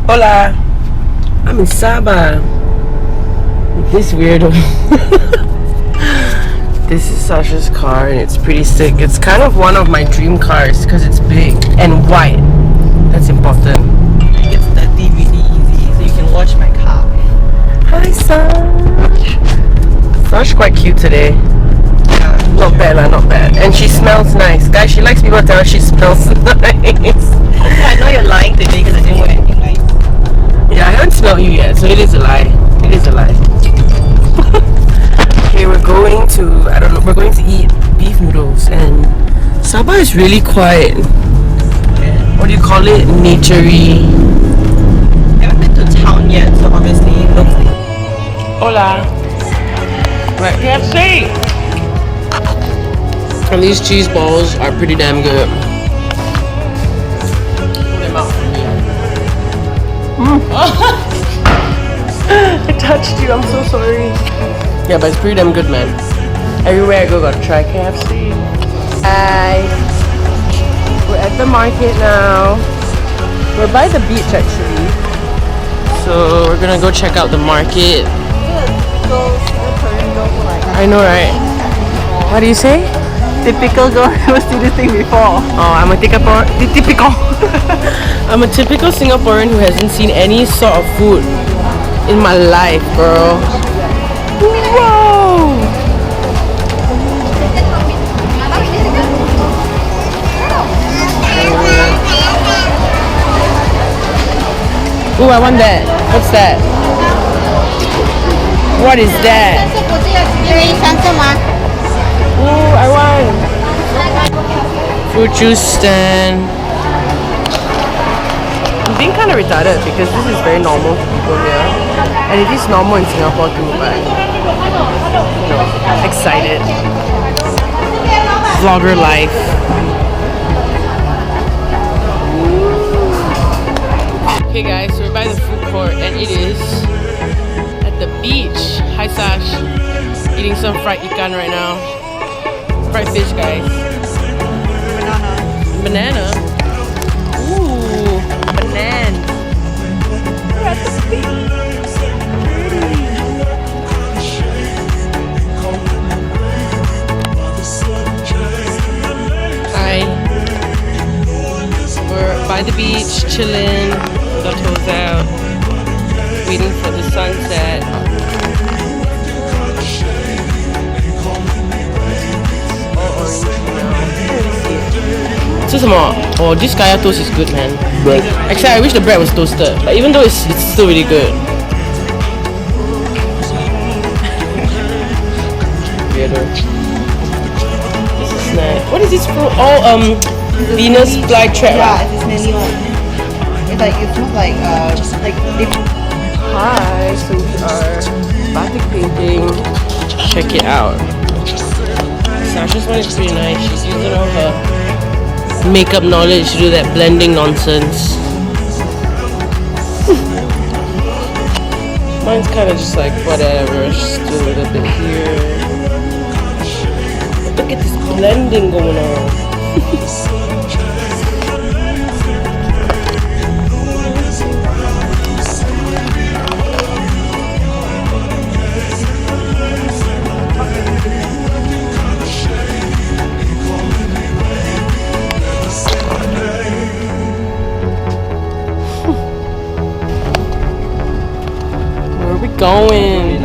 Hola, I'm in Sabah with this weirdo. This is Sasha's car and it's pretty sick. It's kind of one of my dream cars because it's big and white. That's important. It's the DVD easy, so you can watch my car. Hi Sash. Sash quite cute today. Yeah, Not bad lah, not bad. And she smells nice. Guys, she likes people to tell her she smells nice. I know you're lying today because I didn't wear anything nice. Yeah, I haven't smelled you yet, so it is a lie. It is a lie. Okay, we're going to eat beef noodles and Sabah is really quiet. What do you call it? Naturey. I haven't been to town yet, so obviously it looks like... Hola. We're at KFC. And these cheese balls are pretty damn good. Pull them out for me. I touched you, I'm so sorry. Yeah, but it's pretty damn good, man. Everywhere I go, gotta try KFC. Hi. We're at the market now. We're by the beach actually. So we're gonna go check out the market. I know, right? What do you say? Typical girl never seen this thing before. Oh, I'm a typical I'm a typical Singaporean who hasn't seen any sort of food in my life, bro. Whoa! Ooh, I want that. What's that? What is that? Ooh, I want fruit juice stand. I'm being kind of retarded because this is very normal to people here, and it is normal in Singapore too. But you know, excited. Vlogger life. Okay, guys, so we're by the food court, and it is at the beach. Hi, Sash. Eating some fried ikan right now. Fried fish, guys. Banana. Ooh, banana. We're at the beach. Hi. We're by the beach, chilling, with our toes out, waiting for the sunset. 这是什么? Oh, this kaya toast is good, man. Bread. Actually, I wish the bread was toasted, but even though it's still really good. This is nice. What is this fruit? Oh, Venus flytrap. Yeah, it's this mini one. It's like, it smells like, Hi, so we are batik painting. Check it out. Sasha's one is pretty nice. She's using all her makeup knowledge to do that blending nonsense. Mine's kind of just like whatever, just do a little bit here. But look at this blending going on. Going.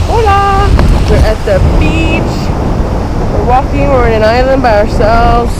Hola! We're at the beach. We're walking, we're in an island by ourselves.